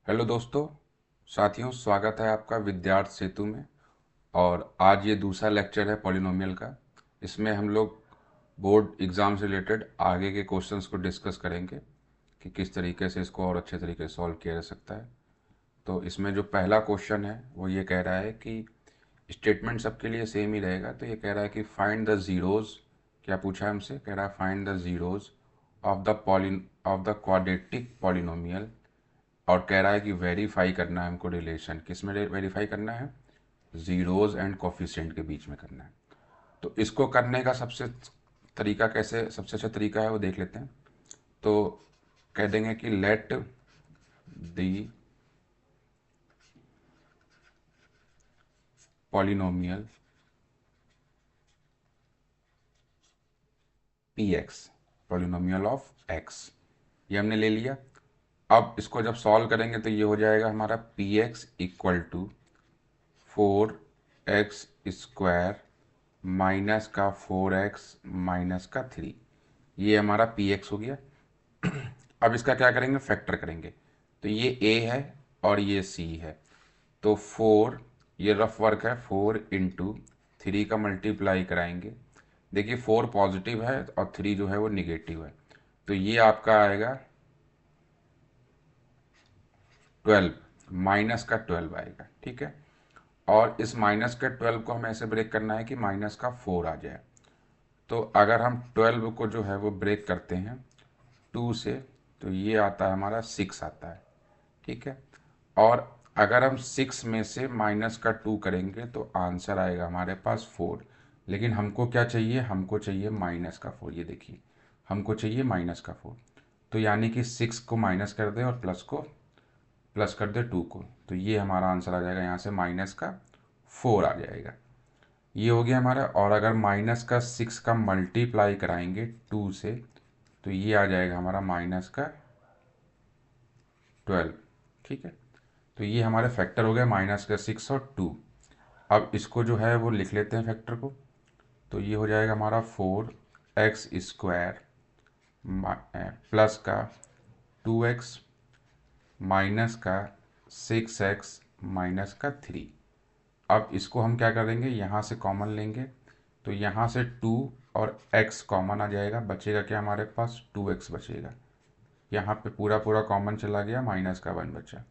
Hello दोस्तों, साथियों, स्वागत है आपका विद्यार्थ सेतु में। और आज ये दूसरा लेक्चर है पॉलिनोमियल का। इसमें हम लोग बोर्ड एग्ज़ाम से रिलेटेड आगे के क्वेश्चंस को डिस्कस करेंगे कि किस तरीके से इसको और अच्छे तरीके से सॉल्व किया जा सकता है। तो इसमें जो पहला क्वेश्चन है वो ये कह रहा है कि स्टेटमेंट सबके लिए सेम ही रहेगा। तो ये कह रहा है कि फाइंड द ज़ीरोज़। क्या पूछा है हमसे? कह रहा है find the zeros of the quadratic polynomial. और कह रहा है कि वेरीफाई करना है हमको, रिलेशन किस में वेरीफाई करना है? जीरोज एंड कोफिशिएंट के बीच में करना है। तो इसको करने का सबसे अच्छा तरीका है वो देख लेते हैं। तो कह देंगे कि let the polynomial P x, polynomial of x, ये हमने ले लिया। अब इसको जब सॉल्व करेंगे तो ये हो जाएगा हमारा P x equal to 4x² minus का 4x माइनस का 3। ये हमारा पी एक्स हो गया। अब इसका क्या करेंगे? फैक्टर करेंगे। तो ये ए है और ये सी है। तो 4, ये रफ वर्क है, 4 × 3 का मल्टीप्लाई कराएंगे। देखिए 4 पॉजिटिव है और 3 जो है वो निगेटिव है। तो ये आपका आएगा 12, -12 आएगा। ठीक है। और इस -12 को हमें ऐसे ब्रेक करना है कि -4 आ जाए। तो अगर हम 12 को जो है वो ब्रेक करते हैं 2 से, तो ये आता है हमारा 6 आता है। ठीक है। और अगर हम 6 में से -2 करेंगे तो आंसर आएगा हमारे पास 4। लेकिन हमको क्या चाहिए? हमको चाहिए -4। ये देखिए, हमको चाहिए -4। तो यानी कि 6 को माइनस कर दे और प्लस कर दे 2 को, तो ये हमारा आंसर आ जाएगा यहाँ से -4 आ जाएगा। ये हो गया हमारा। और अगर -6 का मल्टीप्लाई कराएंगे 2 से, तो ये आ जाएगा हमारा -12। ठीक है। तो ये हमारे फैक्टर हो गए -6 और 2। अब इसको जो है वो लिख लेते हैं फैक्टर को। तो ये हो जाएगा हमारा 4x² प्लस का 2x माइनस का 6x माइनस का 3। अब इसको हम क्या करेंगे? यहाँ से कॉमन लेंगे। तो यहाँ से 2 और x कॉमन आ जाएगा, बचेगा क्या हमारे पास? 2x बचेगा। यहाँ पे पूरा पूरा कॉमन चला गया, -1 बचा।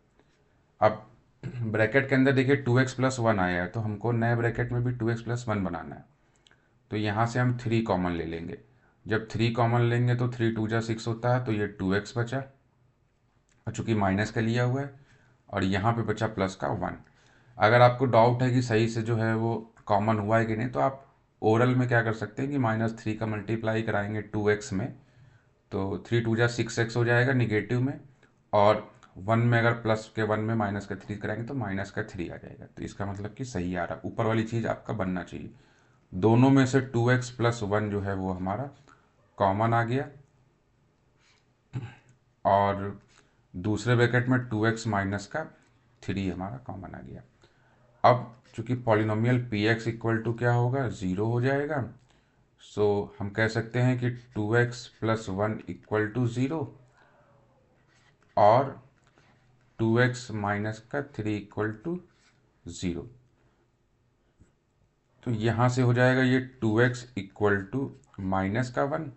अब ब्रैकेट के अंदर देखिए 2x+1 आया है, तो हमको नए ब्रैकेट में भी 2x+1 बनाना है। तो यहाँ से हम 3 कॉमन ले लेंगे। जब 3 कॉमन लेंगे तो 3 × 2 = 6 होता है, तो ये 2x बचा, और चूंकि माइनस का लिया हुआ है। और यहाँ पे बचा +1। अगर आपको डाउट है कि सही से जो है वो कॉमन हुआ है कि नहीं, तो आप ओरल में क्या कर सकते हैं कि -3 का मल्टीप्लाई कराएंगे 2x में, तो 3 × 2 = 6x हो जाएगा निगेटिव में। और 1 में अगर +1 में -3 कराएंगे तो -3 आ जाएगा। तो इसका मतलब कि सही आ रहा, ऊपर वाली चीज़ आपका बनना चाहिए। दोनों में से 2x+1 जो है वो हमारा कॉमन आ गया। और दूसरे ब्रैकेट में 2x-3 हमारा कॉमन आ गया। अब चूंकि polynomial P x equal to क्या होगा? 0 हो जाएगा। सो हम कह सकते हैं कि 2x+1 = 0 और 2x-3 = 0। तो यहाँ से हो जाएगा ये 2x = -1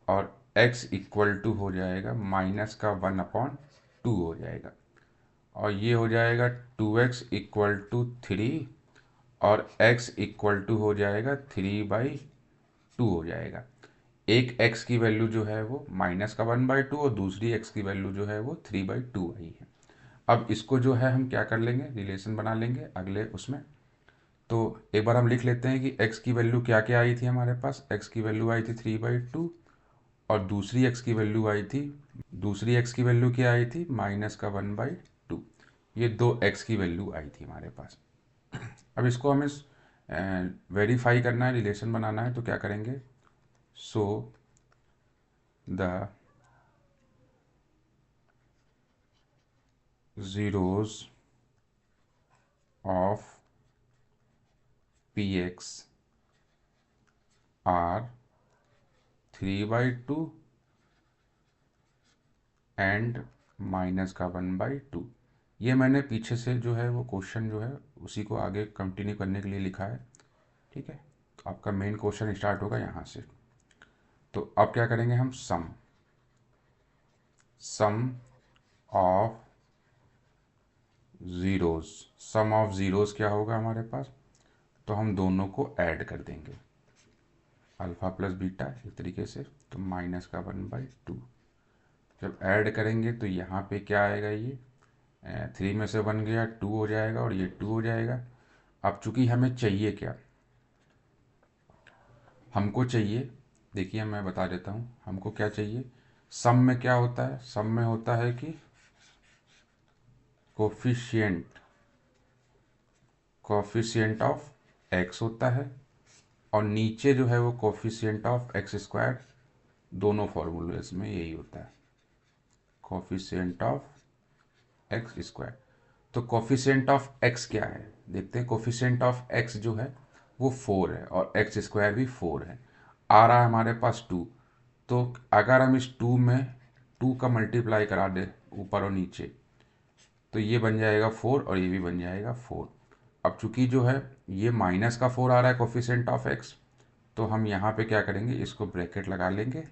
और x = हो जाएगा -1/2 हो जाएगा। और ये हो जाएगा 2x = 3 और x = हो जाएगा 3/2 हो जाएगा। एक x की वैल्यू जो है वो -1/2 और दूसरी x की वैल्यू जो है वो 3/2 आई है। अब इसको जो है हम क्या कर लेंगे? रिलेशन बना लेंगे अगले उसमें। तो एक बार हम लिख लेते हैं कि x की वैल्यू क्या क्या आई थी हमारे पास। x की वैल्यू आई थी 3/2 और दूसरी x की वैल्यू क्या आई थी? -1/2। ये दो x की वैल्यू आई थी हमारे पास। अब इसको हमें वेरीफाई करना है, रिलेशन बनाना है। तो क्या करेंगे? So the zeros of px are 3/2 and minus का 1/2। ये मैंने पीछे से जो है वो क्वेश्चन जो है उसी को आगे कंटिन्यू करने के लिए लिखा है। ठीक है, तो आपका मेन क्वेश्चन स्टार्ट होगा यहाँ से। तो अब क्या करेंगे हम, sum sum of zeros. Sum of zeros क्या होगा हमारे पास, तो हम दोनों को ऐड कर देंगे, अल्फ़ा प्लस बीटा इस तरीके से, तो माइनस का 1/2। जब ऐड करेंगे तो यहाँ पे क्या आएगा, ये 3 में से 1 गया 2 हो जाएगा और ये 2 हो जाएगा। अब चूंकि हमें चाहिए क्या, हमको चाहिए, देखिए मैं बता देता हूँ हमको क्या चाहिए। सम में क्या होता है, सम में होता है कि कोफिशिएंट कोफिशिएंट ऑफ एक्स होता है, और नीचे जो है वो कोफिशिएंट ऑफ एक्स स्क्वायर। दोनों फॉर्मूलेस में यही होता है, कोफिशिएंट ऑफ एक्स स्क्वायर। तो कोफिशिएंट ऑफ एक्स क्या है, देखते हैं। कोफिशिएंट ऑफ एक्स जो है वो 4 है और एक्स स्क्वायर भी 4 है। आ रहा है हमारे पास 2। तो अगर हम इस 2 में 2 का मल्टीप्लाई करा दें ऊपर और नीचे, तो ये बन जाएगा 4 और ये भी बन जाएगा 4। अब चूंकि जो है ये माइनस का 4 आ रहा है कोफिशिएंट ऑफ एक्स, तो हम यहाँ पे क्या करेंगे, इसको ब्रैकेट लगा लेंगे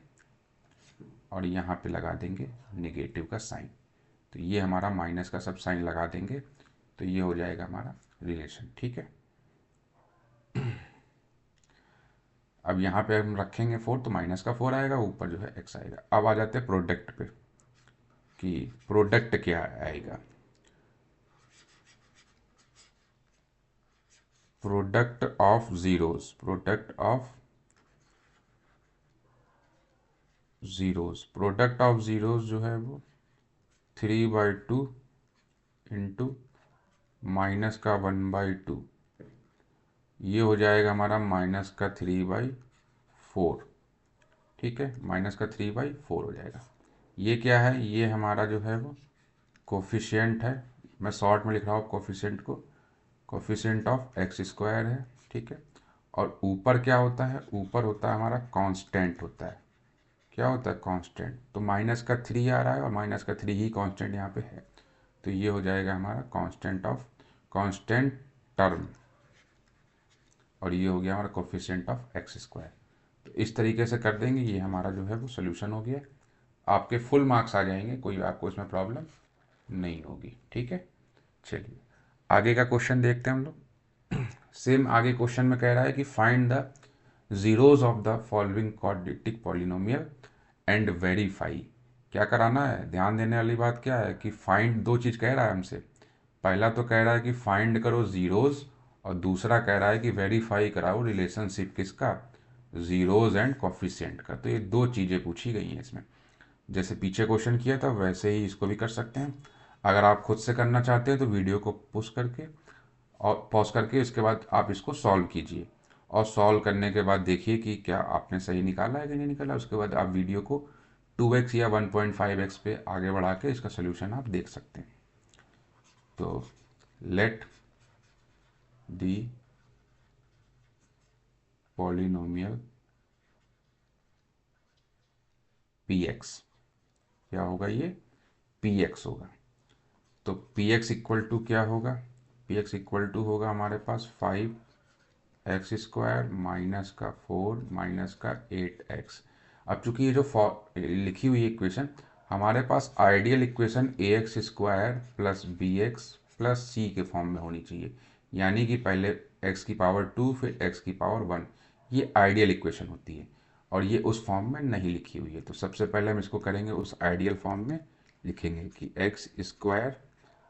और यहाँ पे लगा देंगे नेगेटिव का साइन। तो ये हमारा माइनस का सब साइन लगा देंगे, तो ये हो जाएगा हमारा रिलेशन। ठीक है, अब यहाँ पे हम रखेंगे 4, तो माइनस का 4 आएगा, ऊपर जो है एक्स आएगा। अब आ जाते हैं प्रोडक्ट पे कि प्रोडक्ट क्या आएगा। Product of zeros, product of zeros, product of zeros जो है वो 3/2 इंटू माइनस का 1/2, ये हो जाएगा हमारा माइनस का 3/4। ठीक है, माइनस का 3/4 हो जाएगा। ये क्या है, ये हमारा जो है वो कोफिशिएंट है। मैं शॉर्ट में लिख रहा हूँ कोफिशिएंट को, कोफिशिएंट ऑफ एक्स स्क्वायर है। ठीक है, और ऊपर क्या होता है, ऊपर होता है हमारा कांस्टेंट होता है। क्या होता है, कांस्टेंट। तो माइनस का 3 आ रहा है और माइनस का 3 ही कांस्टेंट यहाँ पे है, तो ये हो जाएगा हमारा कांस्टेंट ऑफ कांस्टेंट टर्म, और ये हो गया हमारा कोफिशिएंट ऑफ एक्स स्क्वायर। तो इस तरीके से कर देंगे, ये हमारा जो है वो सोल्यूशन हो गया। आपके फुल मार्क्स आ जाएंगे, कोई आपको इसमें प्रॉब्लम नहीं होगी। ठीक है, चलिए आगे का क्वेश्चन देखते हैं हम लोग। सेम आगे क्वेश्चन में कह रहा है कि find the zeros of the following quadratic polynomial and verify. क्या कराना है, ध्यान देने वाली बात क्या है कि फाइंड, दो चीज़ कह रहा है हमसे। पहला तो कह रहा है कि फाइंड करो जीरोज, और दूसरा कह रहा है कि वेरीफाई कराओ रिलेशनशिप किसका, जीरोज एंड कॉफिशिएंट का। तो ये दो चीज़ें पूछी गई हैं इसमें। जैसे पीछे क्वेश्चन किया था वैसे ही इसको भी कर सकते हैं। अगर आप खुद से करना चाहते हैं तो वीडियो को पुश करके और पॉज करके इसके बाद आप इसको सॉल्व कीजिए, और सॉल्व करने के बाद देखिए कि क्या आपने सही निकाला है कि नहीं निकाला। उसके बाद आप वीडियो को 2x या 1.5x पे आगे बढ़ा के इसका सोल्यूशन आप देख सकते हैं। तो लेट दी पॉलिनोमियल px, क्या होगा ये, px होगा। तो px इक्वल टू क्या होगा, px इक्वल टू होगा हमारे पास 5x² माइनस का 4 माइनस का 8x। अब चूंकि ये जो लिखी हुई इक्वेशन हमारे पास ideal equation ax² plus bx plus c के फॉर्म में होनी चाहिए, यानी कि पहले x की पावर 2 फिर x की पावर 1, ये आइडियल इक्वेशन होती है। और ये उस फॉर्म में नहीं लिखी हुई है, तो सबसे पहले हम इसको करेंगे उस आइडियल फॉर्म में, लिखेंगे कि x²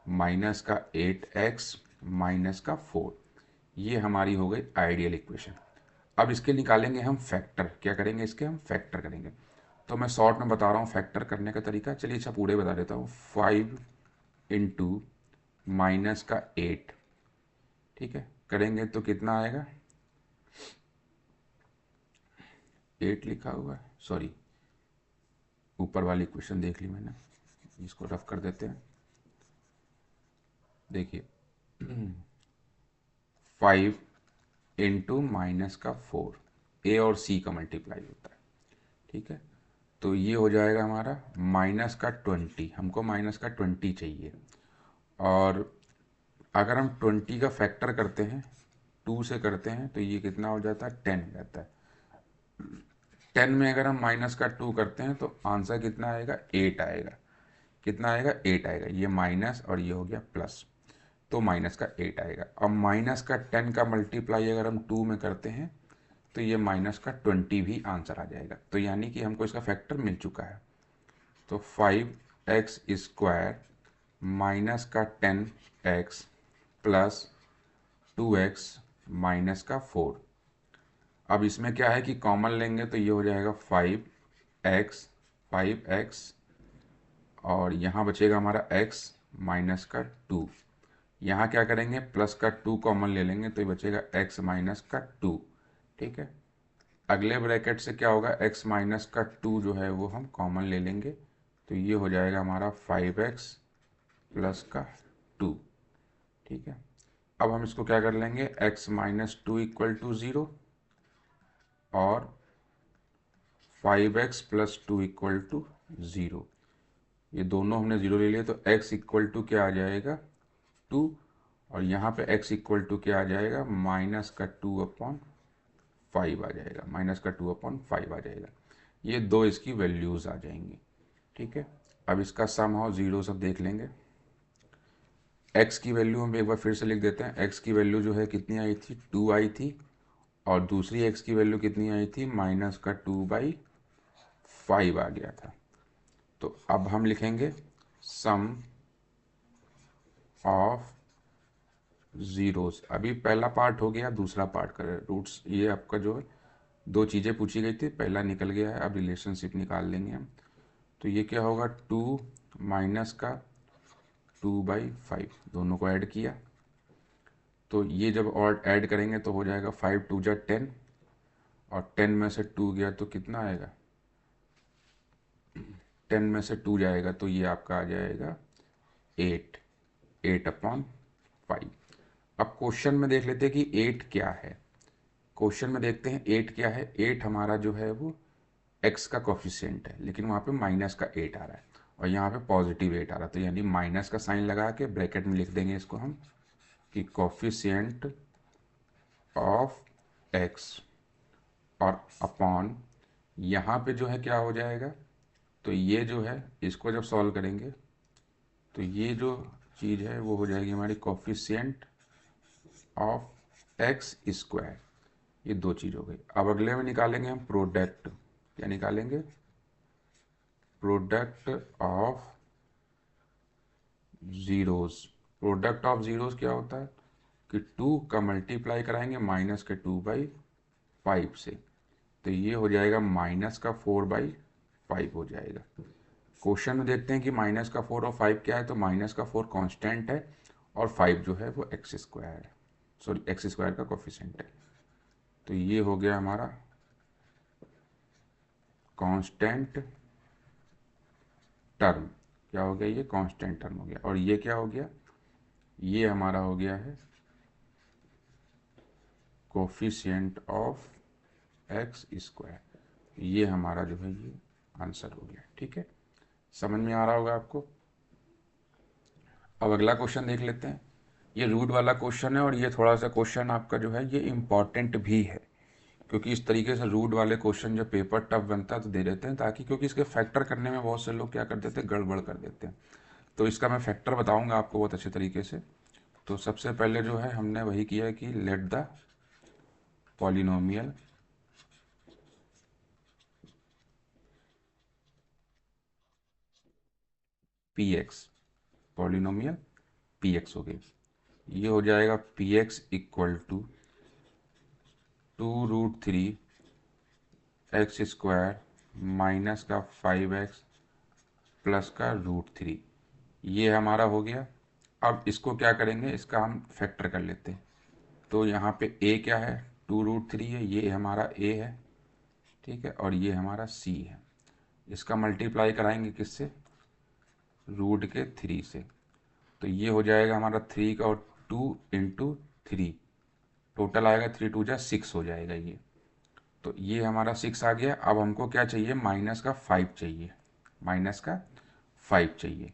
माइनस का 8x माइनस का 4, ये हमारी हो गई आइडियल इक्वेशन। अब इसके निकालेंगे हम फैक्टर, क्या करेंगे, इसके हम फैक्टर करेंगे। तो मैं शॉर्ट में बता रहा हूँ फैक्टर करने का तरीका, चलिए अच्छा पूरे बता देता हूँ। 5 इंटू माइनस का 8, ठीक है, करेंगे तो कितना आएगा, 8 लिखा हुआ है, सॉरी ऊपर वाली इक्वेशन देख ली मैंने, इसको रफ कर देते हैं। देखिए 5 इंटू माइनस का 4, ए और सी का मल्टीप्लाई होता है। ठीक है, तो ये हो जाएगा हमारा -20, हमको -20 चाहिए। और अगर हम 20 का फैक्टर करते हैं, 2 से करते हैं, तो ये कितना हो जाता है, 10 हो जाता है। 10 में अगर हम -2 करते हैं तो आंसर कितना आएगा, 8 आएगा। कितना आएगा, 8 आएगा। ये माइनस और ये हो गया प्लस, तो -8 आएगा। अब -10 का मल्टीप्लाई अगर हम 2 में करते हैं तो ये -20 भी आंसर आ जाएगा। तो यानी कि हमको इसका फैक्टर मिल चुका है। तो 5x² -10x प्लस 2x -4। अब इसमें क्या है कि कॉमन लेंगे तो ये हो जाएगा 5x और यहाँ बचेगा हमारा x -2। यहाँ क्या करेंगे, +2 कॉमन ले लेंगे तो ये बचेगा x -2। ठीक है, अगले ब्रैकेट से क्या होगा, x -2 जो है वो हम कॉमन ले लेंगे तो ये हो जाएगा हमारा 5x +2। ठीक है, अब हम इसको क्या कर लेंगे, x -2 = 0 और 5x + 2 = 0। ये दोनों हमने 0 ले लिए तो x = क्या आ जाएगा, 2। और यहाँ पे x = क्या आ जाएगा, -2/5 आ जाएगा, -2/5 आ जाएगा। ये दो इसकी वैल्यूज़ आ जाएंगी। ठीक है, अब इसका सम और जीरो सब देख लेंगे। x की वैल्यू हम एक बार फिर से लिख देते हैं। x की वैल्यू जो है कितनी आई थी, 2 आई थी। और दूसरी x की वैल्यू कितनी आई थी, -2/5 आ गया था। तो अब हम लिखेंगे सम ऑफ ज़ीरोस। अभी पहला पार्ट हो गया, दूसरा पार्ट करें रूट्स। ये आपका जो है दो चीज़ें पूछी गई थी, पहला निकल गया है। अब रिलेशनशिप निकाल लेंगे हम। तो ये क्या होगा, 2 माइनस का 2/5, दोनों को ऐड किया तो ये जब और ऐड करेंगे तो हो जाएगा 5 2 जा 10 और 10 में से 2 गया तो कितना आएगा, 10 में से 2 जाएगा तो ये आपका आ जाएगा 8/5। अब क्वेश्चन में देख लेते हैं कि 8 क्या है। क्वेश्चन में देखते हैं 8 क्या है। 8 हमारा जो है वो x का कोफिशिएंट है, लेकिन वहाँ पे -8 आ रहा है और यहाँ पे +8 आ रहा है। तो यानी माइनस का साइन लगा के ब्रैकेट में लिख देंगे इसको हम कि कोफिशिएंट ऑफ x और अपॉन यहाँ पे जो है क्या हो जाएगा, तो ये जो है इसको जब सॉल्व करेंगे तो ये जो चीज़ है वो हो जाएगी हमारी कोफिशिएंट ऑफ x²। ये दो चीज़ हो गई। अब अगले में निकालेंगे हम प्रोडक्ट। क्या निकालेंगे, product of zeros. Product of zeros क्या होता है कि 2 का मल्टीप्लाई कराएंगे -2/5 से, तो ये हो जाएगा -4/5 हो जाएगा। क्वेश्चन में देखते हैं कि -4 और 5 क्या है, तो -4 कांस्टेंट है और 5 जो है वो x² है, सॉरी x² का कोफिशिएंट है। तो ये हो गया हमारा कांस्टेंट टर्म। क्या हो गया, ये कांस्टेंट टर्म हो गया। और ये क्या हो गया, ये हमारा हो गया है कोफिशिएंट ऑफ x²। ये हमारा जो है ये आंसर हो गया। ठीक है, समझ में आ रहा होगा आपको। अब अगला क्वेश्चन देख लेते हैं। ये रूट वाला क्वेश्चन है और ये थोड़ा सा क्वेश्चन आपका जो है ये इम्पॉर्टेंट भी है, क्योंकि इस तरीके से रूट वाले क्वेश्चन जब पेपर टफ बनता है तो दे देते हैं, ताकि क्योंकि इसके फैक्टर करने में बहुत से लोग क्या कर देते हैं, गड़बड़ कर देते हैं। तो इसका मैं फैक्टर बताऊंगा आपको बहुत अच्छे तरीके से। तो सबसे पहले जो है हमने वही किया कि let the polynomial px, polynomial px हो गई। ये हो जाएगा px = 2√3 x² माइनस का 5x प्लस का √3। ये हमारा हो गया। अब इसको क्या करेंगे, इसका हम फैक्टर कर लेते हैं। तो यहाँ पे a क्या है, 2√3 है, ये हमारा a है। ठीक है, और ये हमारा c है। इसका मल्टीप्लाई कराएंगे किससे, रूट के 3 से। तो ये हो जाएगा हमारा 3 का और 2 × 3, टोटल आएगा 3 2 जा 6 हो जाएगा ये। तो ये हमारा 6 आ गया। अब हमको क्या चाहिए, माइनस का 5 चाहिए, माइनस का 5 चाहिए।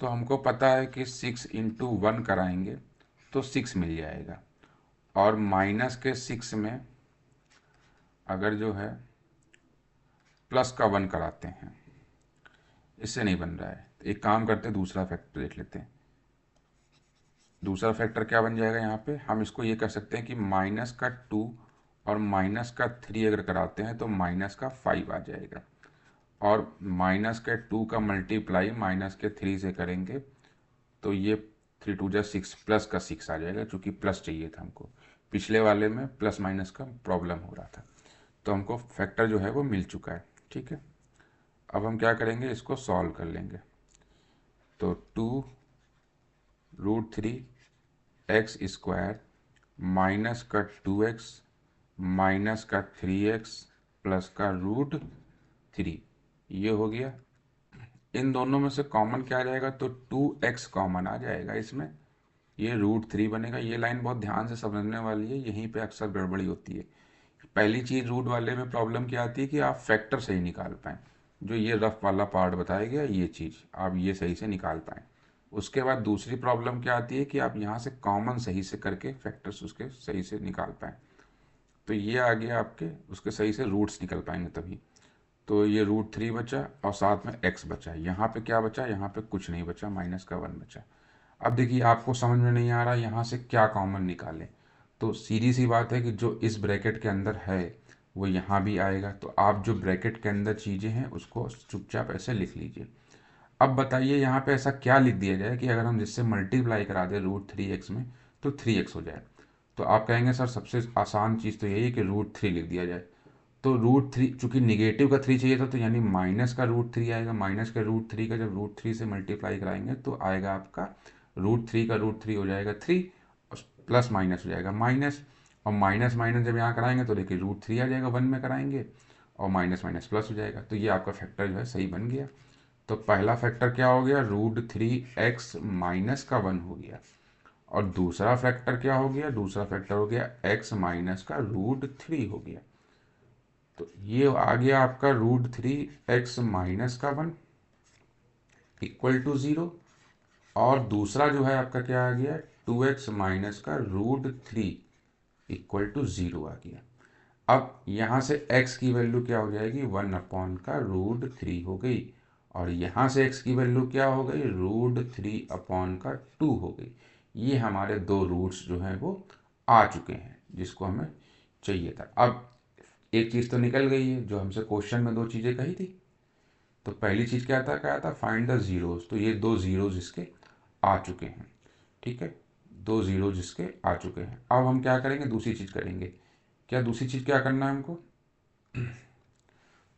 तो हमको पता है कि 6 इंटू 1 कराएंगे तो 6 मिल जाएगा, और माइनस के 6 में अगर जो है प्लस का 1 कराते हैं, इससे नहीं बन रहा है, तो एक काम करते हैं, दूसरा फैक्टर देख लेते हैं। दूसरा फैक्टर क्या बन जाएगा, यहाँ पे हम इसको ये कह सकते हैं कि माइनस का 2 और माइनस का 3 अगर कराते हैं तो माइनस का 5 आ जाएगा, और माइनस के 2 का मल्टीप्लाई माइनस के 3 से करेंगे तो ये 3 2 जा 6, प्लस का 6 आ जाएगा, चूँकि प्लस चाहिए था हमको। पिछले वाले में प्लस माइनस का प्रॉब्लम हो रहा था, तो हमको फैक्टर जो है वो मिल चुका है। ठीक है, अब हम क्या करेंगे, इसको सॉल्व कर लेंगे। तो 2√3 x² माइनस का 2x माइनस का 3x प्लस का √3, ये हो गया। इन दोनों में से कॉमन क्या आ जाएगा, तो 2x कॉमन आ जाएगा इसमें, ये √3 बनेगा। ये लाइन बहुत ध्यान से समझने वाली है, यहीं पे अक्सर गड़बड़ी होती है। पहली चीज़ रूट वाले में प्रॉब्लम क्या आती है कि आप फैक्टर सही निकाल पाएँ, जो ये रफ वाला पार्ट बताया गया, ये चीज़ आप ये सही से निकाल पाएँ। उसके बाद दूसरी प्रॉब्लम क्या आती है कि आप यहाँ से कॉमन सही से करके फैक्टर्स उसके सही से निकाल पाएँ। तो ये आ गया आपके, उसके सही से रूट्स निकल पाएंगे तभी। तो ये √3 बचा और साथ में x बचा। यहाँ पे क्या बचा, यहाँ पे कुछ नहीं बचा, माइनस का 1 बचा। अब देखिए, आपको समझ में नहीं आ रहा यहाँ से क्या कॉमन निकालें, तो सीधी सी बात है कि जो इस ब्रैकेट के अंदर है वो यहाँ भी आएगा, तो आप जो ब्रैकेट के अंदर चीज़ें हैं उसको चुपचाप ऐसे लिख लीजिए। अब बताइए यहाँ पे ऐसा क्या लिख दिया जाए कि अगर हम जिससे मल्टीप्लाई करा दें √3x में तो 3x हो जाए। तो आप कहेंगे सर सबसे आसान चीज़ तो यही है कि √3 लिख दिया जाए। तो √3, चूंकि निगेटिव का 3 चाहिए था, तो यानी माइनस का √3 आएगा। माइनस का √3 का जब √3 से मल्टीप्लाई कराएंगे तो आएगा आपका √3 का √3 हो जाएगा 3, और प्लस माइनस हो जाएगा माइनस, और माइनस माइनस जब यहाँ कराएंगे तो देखिए √3 आ जाएगा, 1 में कराएंगे, और माइनस माइनस प्लस हो जाएगा। तो ये आपका फैक्टर जो है सही बन गया। तो पहला फैक्टर क्या हो गया, √3x माइनस का 1 हो गया, और दूसरा फैक्टर क्या हो गया, दूसरा फैक्टर हो गया x माइनस का √3 हो गया। तो ये आ गया आपका √3x माइनस का 1 इक्वल टू 0, और दूसरा जो है आपका क्या आ गया, 2x माइनस का √3 इक्वल टू 0 आ गया। अब यहाँ से x की वैल्यू क्या हो जाएगी, 1 का √3 हो गई, और यहाँ से x की वैल्यू क्या हो गई, √3 का 2 हो गई। ये हमारे दो रूट्स जो हैं वो आ चुके हैं जिसको हमें चाहिए था। अब एक चीज़ तो निकल गई है, जो हमसे क्वेश्चन में दो चीज़ें कही थी। तो पहली चीज़ क्या था, फाइंड द जीरोस। तो ये दो जीरोस इसके आ चुके हैं। ठीक है, दो जीरोस इसके आ चुके हैं। अब हम क्या करेंगे, दूसरी चीज़ करेंगे। क्या दूसरी चीज़ क्या करना है हमको,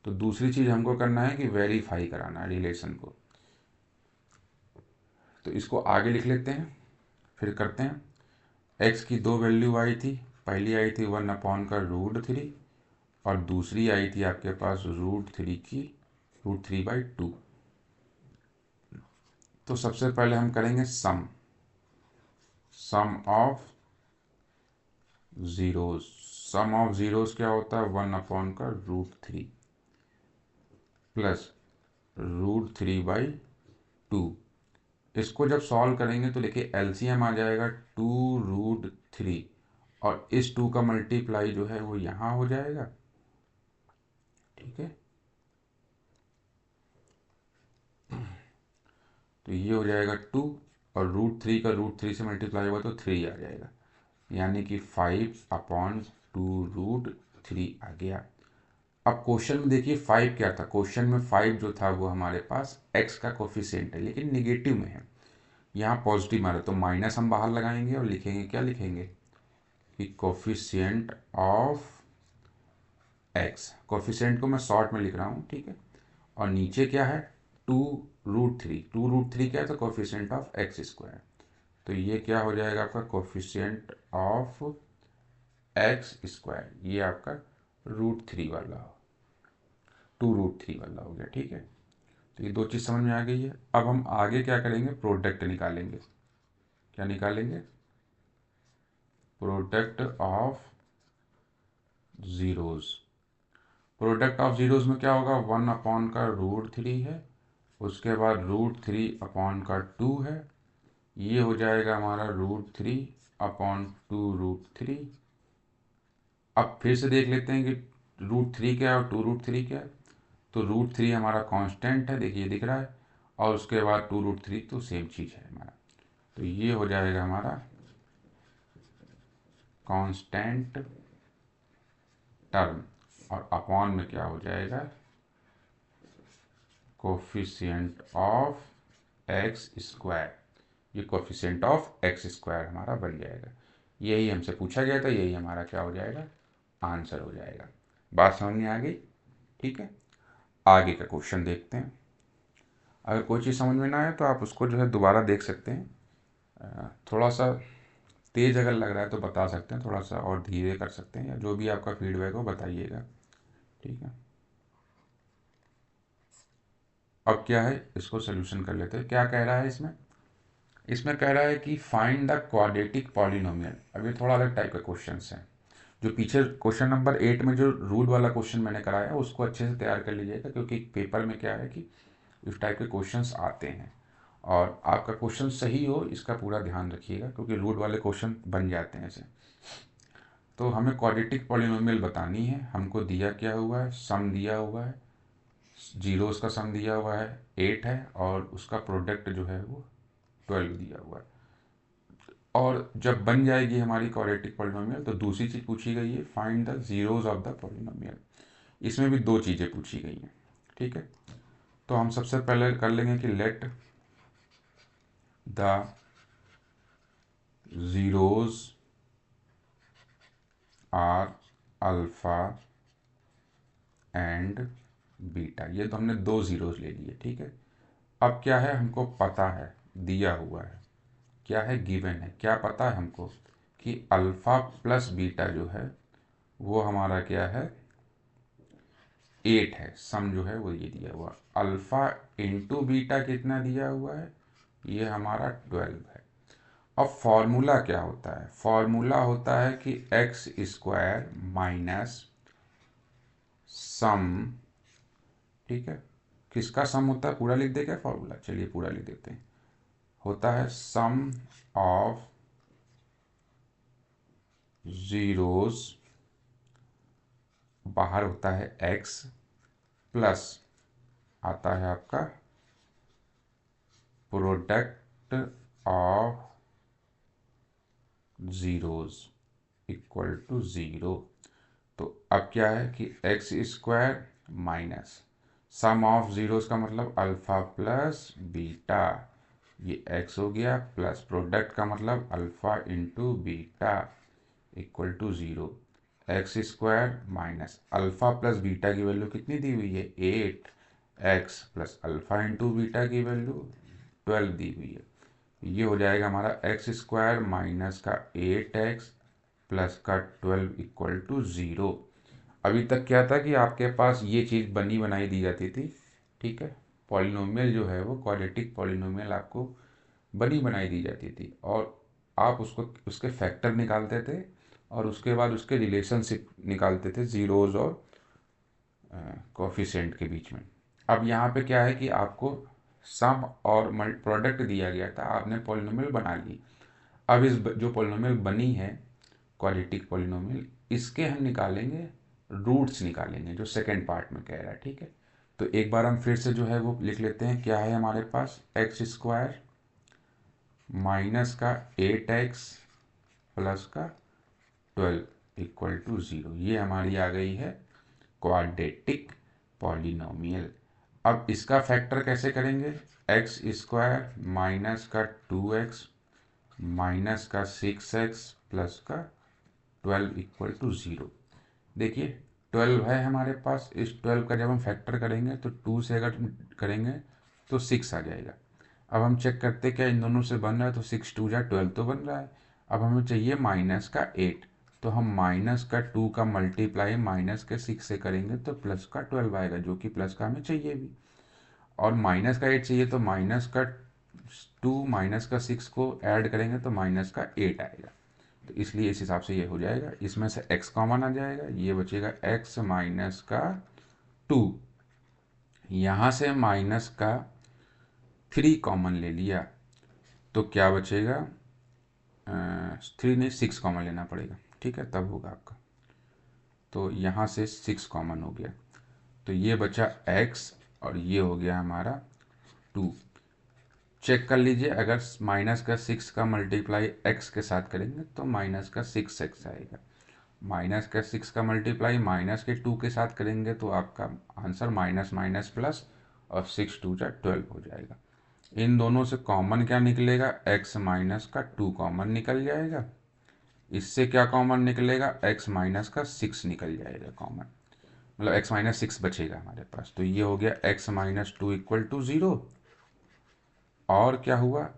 तो दूसरी चीज़ हमको करना है कि वेरीफाई कराना है रिलेशन को। तो इसको आगे लिख लेते हैं, फिर करते हैं। एक्स की दो वैल्यू आई थी, पहली आई थी 1/√3, और दूसरी आई थी आपके पास √3 की √3/2। तो सबसे पहले हम करेंगे sum of zeros. Sum of zeros क्या होता है, 1/√3 प्लस √3/2। इसको जब सॉल्व करेंगे तो देखिए एलसीएम आ जाएगा 2√3, और इस 2 का मल्टीप्लाई जो है वो यहाँ हो जाएगा। ठीक है, तो ये हो जाएगा 2, और √3 का √3 से मल्टीप्लाई होगा तो 3 आ जाएगा, यानी कि 5/2√3 आ गया। अब क्वेश्चन में देखिए 5 क्या था, क्वेश्चन में 5 जो था वो हमारे पास x का कोफिशिएंट है, लेकिन निगेटिव में है। यहाँ पॉजिटिव मारा तो माइनस हम बाहर लगाएंगे और लिखेंगे, क्या लिखेंगे कि कोफिशिएंट ऑफ x। कोफिशिएंट को मैं शॉर्ट में लिख रहा हूँ, ठीक है। और नीचे क्या है, 2√3। 2√3 क्या है, तो कोफिशिएंट ऑफ x²। तो ये क्या हो जाएगा आपका कोफिशिएंट ऑफ x², ये आपका √3 वाला हो, 2√3 वाला हो गया। ठीक है, तो ये दो चीज़ समझ में आ गई है। अब हम आगे क्या करेंगे, प्रोडक्ट निकालेंगे। क्या निकालेंगे, product of zeros. Product of zeros में क्या होगा, 1 का √3 है, उसके बाद √3 है, ये हो जाएगा हमारा √3/2√3। अब फिर से देख लेते हैं कि √3 क्या है और 2√3 क्या है। तो √3 हमारा कांस्टेंट है, देखिए दिख रहा है, और उसके बाद 2√3 तो सेम चीज़ है हमारा। तो ये हो जाएगा हमारा कांस्टेंट टर्म, और अपॉन में क्या हो जाएगा, कोफिशिएंट ऑफ एक्स स्क्वायर। ये कोफिशिएंट ऑफ एक्स स्क्वायर हमारा बन जाएगा। यही हमसे पूछा गया था, यही हमारा क्या हो जाएगा, आंसर हो जाएगा। बात समझ में आ गई? ठीक है, आगे का क्वेश्चन देखते हैं। अगर कोई चीज़ समझ में ना आए तो आप उसको जो है दोबारा देख सकते हैं। थोड़ा सा तेज अगर लग रहा है तो बता सकते हैं, थोड़ा सा और धीरे कर सकते हैं, या जो भी आपका फीडबैक हो बताइएगा। ठीक है, अब क्या है, इसको सोल्यूशन कर लेते हैं। क्या कह रहा है इसमें, इसमें कह रहा है कि फाइंड द क्वाड्रेटिक पॉलिनोमियल। अब ये थोड़ा अलग टाइप का क्वेश्चन है। जो पीछे क्वेश्चन नंबर 8 में जो रूल वाला क्वेश्चन मैंने कराया उसको अच्छे से तैयार कर लीजिएगा, क्योंकि पेपर में क्या है कि इस टाइप के क्वेश्चंस आते हैं, और आपका क्वेश्चन सही हो इसका पूरा ध्यान रखिएगा, क्योंकि रूट वाले क्वेश्चन बन जाते हैं ऐसे। तो हमें क्वाड्रेटिक पॉलिनोमियल बतानी है। हमको दिया क्या हुआ है, सम दिया हुआ है, जीरोस का सम दिया हुआ है 8 है, और उसका प्रोडक्ट जो है वो 12 दिया हुआ है। और जब बन जाएगी हमारी क्वाड्रेटिक पॉलिनोमियल तो दूसरी चीज़ पूछी गई है, find the zeros of the polynomial. इसमें भी दो चीज़ें पूछी गई हैं। ठीक है, तो हम सबसे पहले कर लेंगे कि let the zeros are alpha and beta. ये तो हमने दो जीरोस ले लिए। ठीक है, अब क्या है, हमको पता है, दिया हुआ है, क्या है, गिवन है, क्या पता है हमको कि अल्फा प्लस बीटा जो है वो हमारा क्या है, 8 है। सम जो है वो ये दिया हुआ, अल्फा इंटू बीटा कितना दिया हुआ है, ये हमारा 12 है। अब फॉर्मूला क्या होता है, फॉर्मूला होता है कि एक्स स्क्वायर माइनस सम। ठीक है, किसका सम होता है, पूरा लिख दे क्या फॉर्मूला, चलिए पूरा लिख देते हैं। होता है सम ऑफ जीरोस, बाहर होता है एक्स, प्लस आता है आपका product of zeros equal to 0। तो अब क्या है कि x square minus sum of zeros का मतलब अल्फा प्लस बीटा, ये एक्स हो गया, प्लस प्रोडक्ट का मतलब alpha into beta equal to 0। X square minus alpha plus beta की वैल्यू कितनी दी हुई है, 8, x plus alpha into beta की वैल्यू 12 दी हुई है। ये हो जाएगा हमारा एक्स स्क्वायर माइनस का 8x प्लस का 12 इक्वल टू 0। अभी तक क्या था कि आपके पास ये चीज़ बनी बनाई दी जाती थी। ठीक है, पॉलिनोमियल जो है वो क्वाड्रेटिक पॉलिनोमियल आपको बनी बनाई दी जाती थी, और आप उसको उसके फैक्टर निकालते थे, और उसके बाद उसके रिलेशनशिप निकालते थे जीरोज और कोफिशिएंट के बीच में। अब यहाँ पे क्या है कि आपको सम और प्रोडक्ट दिया गया था, आपने पॉलिनोमियल बना ली। अब इस जो पॉलिनोमियल बनी है क्वाड्रेटिक पॉलिनोमियल, इसके हम निकालेंगे रूट्स निकालेंगे, जो सेकेंड पार्ट में कह रहा है। ठीक है, तो एक बार हम फिर से जो है वो लिख लेते हैं। क्या है हमारे पास, एक्स स्क्वायर माइनस का 8x प्लस का 12 इक्वल टू 0। ये हमारी आ गई है क्वाड्रेटिक पॉलिनोमियल। अब इसका फैक्टर कैसे करेंगे, एक्स स्क्वायर माइनस का 2x माइनस का 6x प्लस का 12 इक्वल टू 0। देखिए 12 है हमारे पास, इस 12 का जब हम फैक्टर करेंगे तो 2 से अगर करेंगे तो 6 आ जाएगा। अब हम चेक करते क्या इन दोनों से बन रहा है, तो 6 2 जा 12 तो बन रहा है। अब हमें चाहिए माइनस का 8, तो हम माइनस का 2 का मल्टीप्लाई माइनस के 6 से करेंगे तो प्लस का 12 आएगा, जो कि प्लस का हमें चाहिए भी। और माइनस का 8 चाहिए, तो माइनस का 2 माइनस का 6 को ऐड करेंगे तो माइनस का 8 आएगा। तो इसलिए इस हिसाब से ये हो जाएगा, इसमें से x कॉमन आ जाएगा, ये बचेगा x माइनस का 2, यहाँ से माइनस का 3 कॉमन ले लिया तो क्या बचेगा, 3 नहीं 6 कॉमन लेना पड़ेगा, ठीक है, तब होगा आपका। तो यहाँ से 6 कॉमन हो गया, तो ये बचा x और ये हो गया हमारा 2। चेक कर लीजिए, अगर माइनस का 6 का मल्टीप्लाई x के साथ करेंगे तो माइनस का 6x आएगा, माइनस का 6 का मल्टीप्लाई माइनस के 2 के साथ करेंगे तो आपका आंसर माइनस माइनस प्लस और 6 2 जा 12 हो जाएगा। इन दोनों से कॉमन क्या निकलेगा, x माइनस का 2 कॉमन निकल जाएगा, इससे क्या कॉमन निकलेगा, x माइनस का 6 निकल जाएगा कॉमन, मतलब x माइनस 6 बचेगा हमारे पास। तो ये हो गया x माइनस 2 इक्वल टू 0, और क्या हुआ,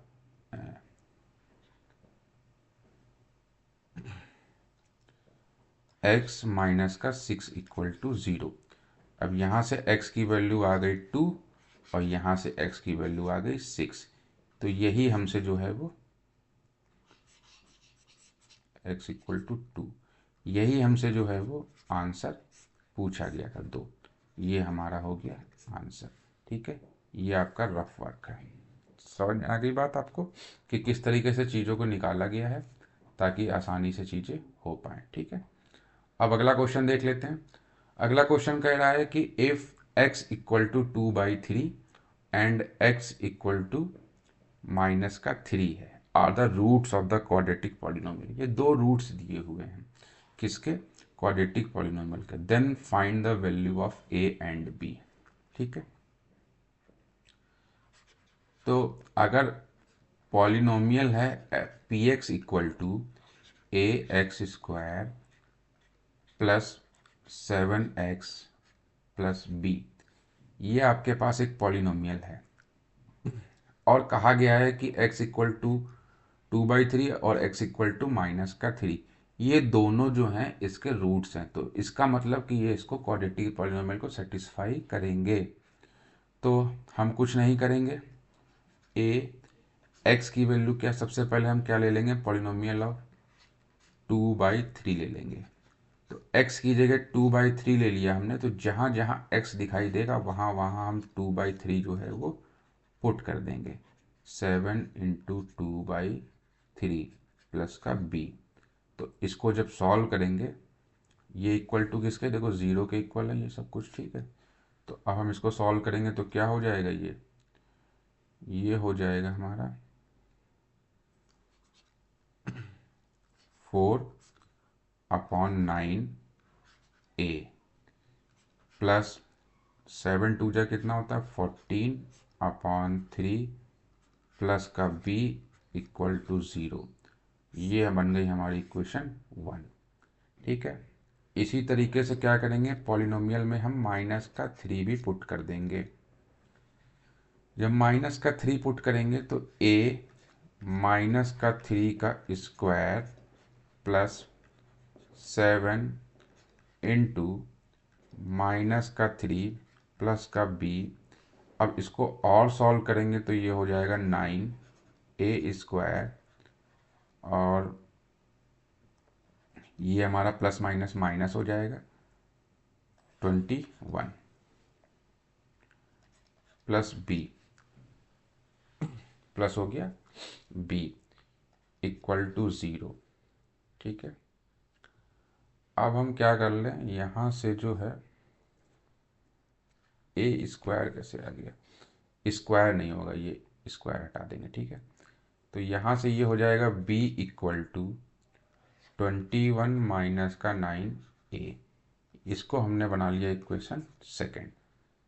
x माइनस का 6 इक्वल टू 0। अब यहाँ से x की वैल्यू आ गई 2 और यहाँ से x की वैल्यू आ गई 6, तो यही हमसे जो है वो x इक्वल टू 2, यही हमसे जो है वो आंसर पूछा गया था 2, ये हमारा हो गया आंसर। ठीक है, ये आपका रफ वर्क है। समझ में आ गई बात आपको कि किस तरीके से चीज़ों को निकाला गया है ताकि आसानी से चीज़ें हो पाएँ। ठीक है, अब अगला क्वेश्चन देख लेते हैं। अगला क्वेश्चन कह रहा है कि if x equal to 2/3 and x equal to minus का 3 है, are the roots of the quadratic polynomial. ये दो रूट्स दिए हुए हैं किसके, क्वाड्रेटिक पॉलिनोमियल के। Then find the value of a and b। ठीक है, तो अगर पॉलिनोमियल है px equal to ax² plus 7x plus b, ये आपके पास एक पॉलिनोमियल है और कहा गया है कि x इक्वल टू 2/3 और x इक्वल टू माइनस का 3, ये दोनों जो हैं इसके रूट्स हैं, तो इसका मतलब कि ये इसको क्वाड्रेटिक पॉलिनोमियल को सेटिस्फाई करेंगे। तो हम कुछ नहीं करेंगे, x की वैल्यू क्या, सबसे पहले हम क्या ले लेंगे, पॉलिनोमियल ऑफ 2/3 ले लेंगे। तो x की जगह 2/3 ले लिया हमने, तो जहाँ जहाँ x दिखाई देगा वहाँ वहाँ हम 2/3 जो है वो पुट कर देंगे। 7 इंटू 2/3 प्लस का b, तो इसको जब सॉल्व करेंगे, ये इक्वल टू किसके, देखो 0 के इक्वल है ये सब कुछ। ठीक है, तो अब हम इसको सॉल्व करेंगे तो क्या हो जाएगा, ये हो जाएगा हमारा 4/9 प्लस 7 2 जा कितना होता है 14/3 प्लस का b इक्वल टू 0। ये बन गई हमारी इक्वेशन 1। ठीक है, इसी तरीके से क्या करेंगे, पॉलिनोमियल में हम माइनस का 3 भी पुट कर देंगे। जब माइनस का 3 पुट करेंगे तो a माइनस का 3 का स्क्वायर प्लस 7 इंटू माइनस का 3 प्लस का b। अब इसको और सॉल्व करेंगे तो ये हो जाएगा 9a² और ये हमारा प्लस माइनस माइनस हो जाएगा 21 प्लस b प्लस हो गया b इक्वल टू 0। ठीक है, अब हम क्या कर लें, यहाँ से जो है a² कैसे आ गया, स्क्वायर नहीं होगा, ये स्क्वायर हटा देंगे। ठीक है, तो यहाँ से ये हो जाएगा b इक्वल टू 21 माइनस का 9a। इसको हमने बना लिया इक्वेशन सेकेंड।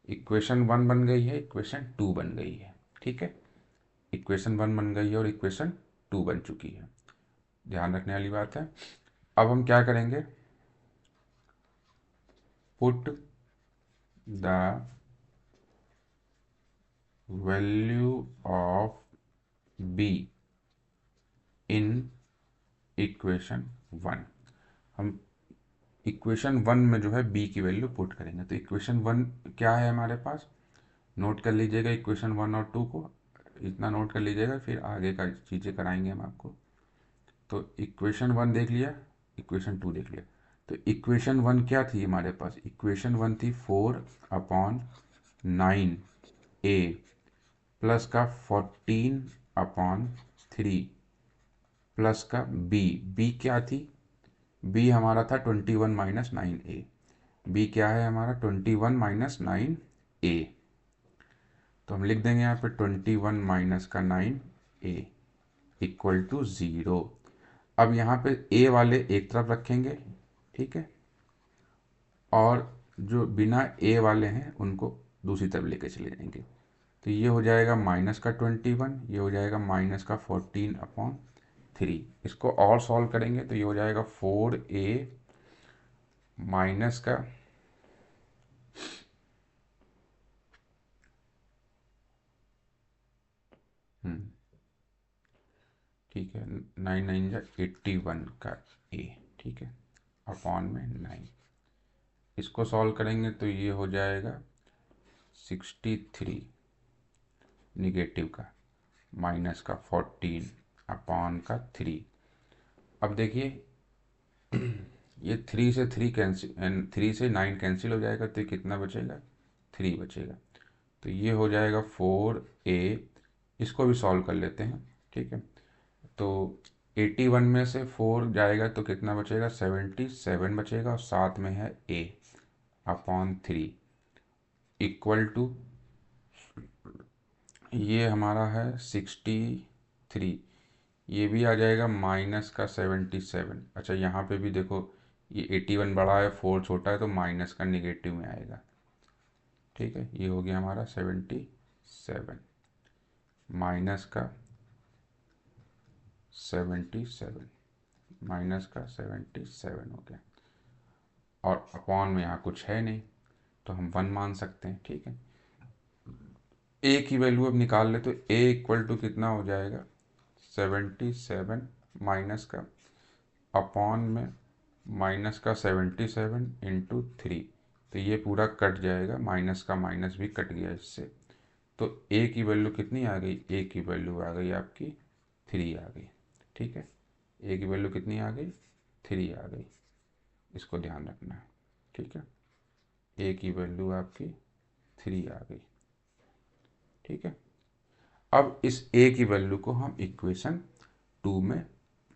इक्वेशन 1 बन गई है, इक्वेशन 2 बन गई है। ठीक है, इक्वेशन 1 बन गई है और इक्वेशन 2 बन चुकी है, ध्यान रखने वाली बात है। अब हम क्या करेंगे, put the value of b in equation 1। हम इक्वेशन 1 में जो है b की वैल्यू पुट करेंगे। तो इक्वेशन 1 क्या है हमारे पास, नोट कर लीजिएगा इक्वेशन 1 और 2 को, इतना नोट कर लीजिएगा, फिर आगे का चीज़ें कराएंगे हम आपको। तो इक्वेशन 1 देख लिया, इक्वेशन 2 देख लिया। तो इक्वेशन 1 क्या थी हमारे पास? इक्वेशन 1 थी 4/9 a प्लस का 14/3 प्लस का बी क्या थी? बी हमारा था 21 - 9a। बी क्या है हमारा? 21 - 9a। तो हम लिख देंगे यहाँ पे 21 - 9a इक्वल टू 0। अब यहाँ पे ए वाले एक तरफ रखेंगे, ठीक है, और जो बिना ए वाले हैं उनको दूसरी तरफ लेके चले जाएंगे। तो ये हो जाएगा -21, ये हो जाएगा -14/3। इसको और सॉल्व करेंगे तो ये हो जाएगा 4a माइनस का ठीक है, 9 9 जा 81 का a, ठीक है, अपॉन में 9। इसको सॉल्व करेंगे तो ये हो जाएगा 63 निगेटिव का माइनस का 14/3। अब देखिए ये 3 से 3 कैंसिल, 3 से 9 कैंसिल हो जाएगा तो कितना बचेगा? 3 बचेगा। तो ये हो जाएगा 4a। इसको भी सॉल्व कर लेते हैं, ठीक है। तो 81 में से 4 जाएगा तो कितना बचेगा? 77 बचेगा, और साथ में है a/3 इक्वल टू, ये हमारा है 63। ये भी आ जाएगा माइनस का 77। अच्छा, यहाँ पे भी देखो, ये 81 बड़ा है, 4 छोटा है, तो माइनस का निगेटिव में आएगा, ठीक है। ये हो गया हमारा 77 माइनस का 77, माइनस का 77 हो गया। और अपॉन में यहाँ कुछ है नहीं तो हम 1 मान सकते हैं, ठीक है। ए की वैल्यू अब निकाल ले तो ए इक्वल टू कितना हो जाएगा? 77 माइनस का अपॉन में माइनस का 77 इंटू 3। तो ये पूरा कट जाएगा, माइनस का माइनस भी कट गया इससे। तो ए की वैल्यू कितनी आ गई? ए की वैल्यू आ गई आपकी 3 आ गई, ठीक है। ए की वैल्यू कितनी आ गई? 3 आ गई। इसको ध्यान रखना है, ठीक है। ए की वैल्यू आपकी 3 आ गई, ठीक है। अब इस ए की वैल्यू को हम इक्वेशन 2 में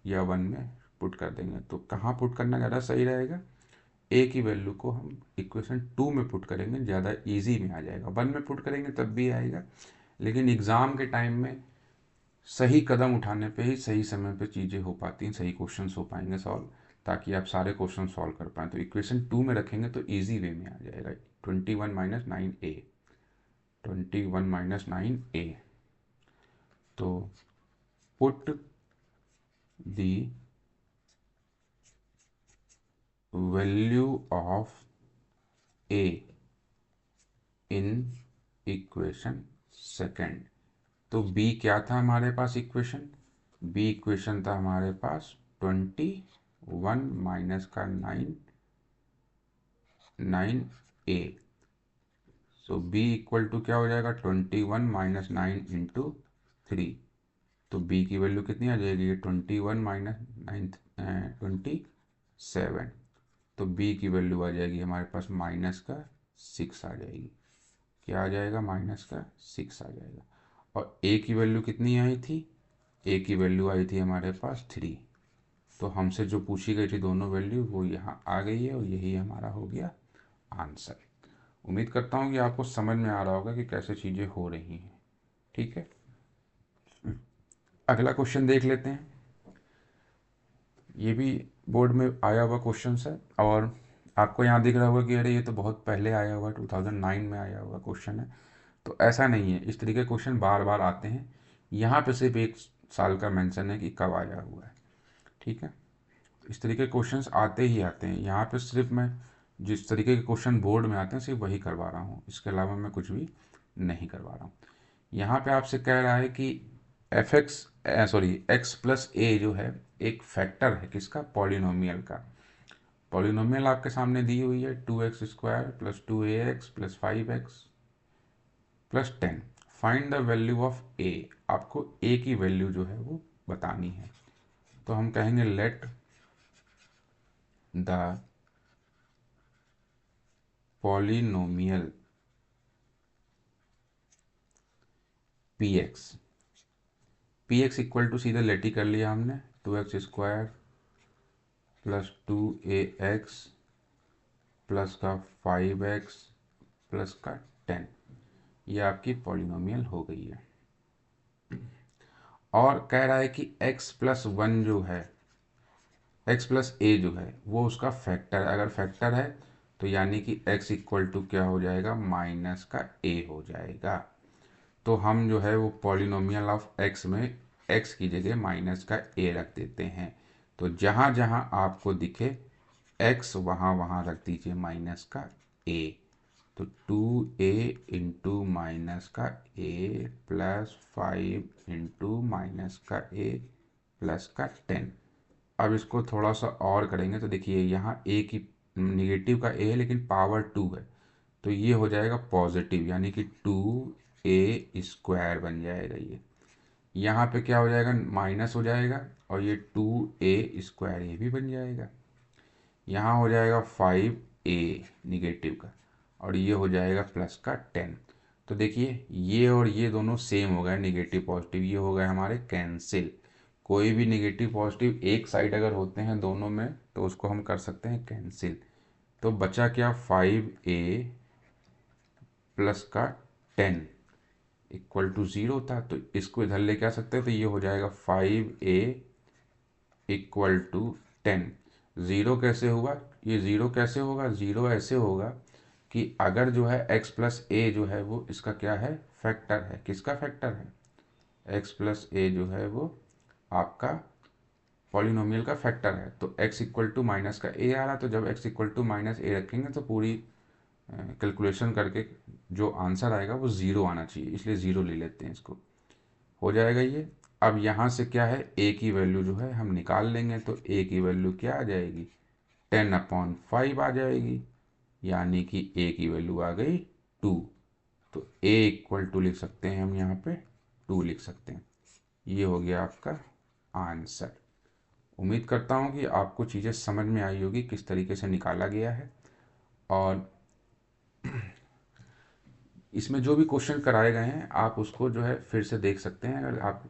या 1 में पुट कर देंगे। तो कहाँ पुट करना ज़्यादा सही रहेगा? ए की वैल्यू को हम इक्वेशन 2 में पुट करेंगे, ज़्यादा इजी में आ जाएगा। 1 में पुट करेंगे तब भी आएगा, लेकिन एग्ज़ाम के टाइम में सही कदम उठाने पे ही सही समय पे चीज़ें हो पाती हैं, सही क्वेश्चंस हो पाएंगे सॉल्व, ताकि आप सारे क्वेश्चन सॉल्व कर पाएँ। तो इक्वेशन 2 में रखेंगे तो ईजी वे में आ जाएगा। 21 - 9a, 21 - 9a। तो put the value of a in equation second. तो b क्या था हमारे पास इक्वेशन? b इक्वेशन था हमारे पास 21 माइनस का 9a। So b equal to क्या हो जाएगा? 21 - 9 इंटू 3। तो b की वैल्यू कितनी आ जाएगी? 21 - 9 27। तो b की वैल्यू आ जाएगी हमारे पास माइनस का 6 आ जाएगी। क्या आ जाएगा? माइनस का 6 आ जाएगा। और a की वैल्यू कितनी आई थी? a की वैल्यू आई थी हमारे पास 3। तो हमसे जो पूछी गई थी दोनों वैल्यू वो यहाँ आ गई है, और यही हमारा हो गया आंसर। उम्मीद करता हूँ कि आपको समझ में आ रहा होगा कि कैसे चीज़ें हो रही हैं, ठीक है। अगला क्वेश्चन देख लेते हैं। ये भी बोर्ड में आया हुआ क्वेश्चन है, और आपको यहाँ दिख रहा होगा कि अरे ये तो बहुत पहले आया हुआ, 2009 में आया हुआ क्वेश्चन है। तो ऐसा नहीं है, इस तरीके के क्वेश्चन बार बार आते हैं। यहाँ पे सिर्फ 1 साल का मेंशन है कि कब आया हुआ है, ठीक है। इस तरीके के क्वेश्चंस आते ही आते हैं। यहाँ पे सिर्फ मैं जिस तरीके के क्वेश्चन बोर्ड में आते हैं सिर्फ वही करवा रहा हूँ, इसके अलावा मैं कुछ भी नहीं करवा रहा हूँ। यहाँ पे आपसे कह रहा है कि एक्स प्लस ए जो है एक फैक्टर है किसका? पॉलिनोमियल का। पॉलिनोमियल आपके सामने दी हुई है 2x² plus 2ax plus 5x plus 10। Find the value of a. आपको ए की वैल्यू जो है वो बतानी है। तो हम कहेंगे let the polynomial P x equal to, सीधे लेट ही कर लिया हमने, 2x² प्लस 2ax प्लस का 5x प्लस का 10, ये आपकी पॉलिनोमियल हो गई है। और कह रहा है कि x प्लस 1 जो है, x प्लस a जो है वो उसका फैक्टर है। अगर फैक्टर है तो यानी कि x इक्वल टू क्या हो जाएगा, माइनस का a हो जाएगा। तो हम जो है वो पॉलिनोमियल ऑफ x में x की जगह माइनस का a रख देते हैं। तो जहाँ जहाँ आपको दिखे x, वहाँ वहाँ रख दीजिए माइनस का a। तो 2a इंटू माइनस का a प्लस 5 इंटू माइनस का a प्लस का 10। अब इसको थोड़ा सा और करेंगे तो देखिए यहाँ a की निगेटिव का a है लेकिन पावर 2 है, तो ये हो जाएगा पॉजिटिव, यानी कि 2a² बन जाएगा। ये यहाँ पे क्या हो जाएगा, माइनस हो जाएगा, और ये 2a² ये भी बन जाएगा। यहाँ हो जाएगा 5a निगेटिव का, और ये हो जाएगा प्लस का 10। तो देखिए ये और ये दोनों सेम हो गए, निगेटिव पॉजिटिव, ये हो गए हमारे कैंसिल। कोई भी निगेटिव पॉजिटिव एक साइड अगर होते हैं दोनों में तो उसको हम कर सकते हैं कैंसिल। तो बचा क्या, 5a प्लस का 10 इक्वल टू 0 था, तो इसको इधर लेके आ सकते हैं। तो ये हो जाएगा 5a इक्वल टू 10। ज़ीरो कैसे हुआ, ये ज़ीरो कैसे होगा, ज़ीरो ऐसे होगा कि अगर जो है x प्लस ए जो है वो इसका क्या है, फैक्टर है। किसका फैक्टर है, x प्लस ए जो है वो आपका पॉलिनोमियल का फैक्टर है। तो x इक्वल टू माइनस का a आ रहा, तो जब x इक्वल टू माइनस ए रखेंगे तो पूरी कैलकुलेशन करके जो आंसर आएगा वो ज़ीरो आना चाहिए, इसलिए ज़ीरो ले लेते हैं इसको, हो जाएगा ये। अब यहाँ से क्या है, a की वैल्यू जो है हम निकाल लेंगे, तो a की वैल्यू क्या आ जाएगी, 10/5 आ जाएगी, यानी कि a की वैल्यू आ गई 2। तो a इक्वल टू लिख सकते हैं हम यहाँ पे 2 लिख सकते हैं। ये हो गया आपका आंसर। उम्मीद करता हूँ कि आपको चीज़ें समझ में आई होगी किस तरीके से निकाला गया है। और इसमें जो भी क्वेश्चन कराए गए हैं आप उसको जो है फिर से देख सकते हैं, अगर आपको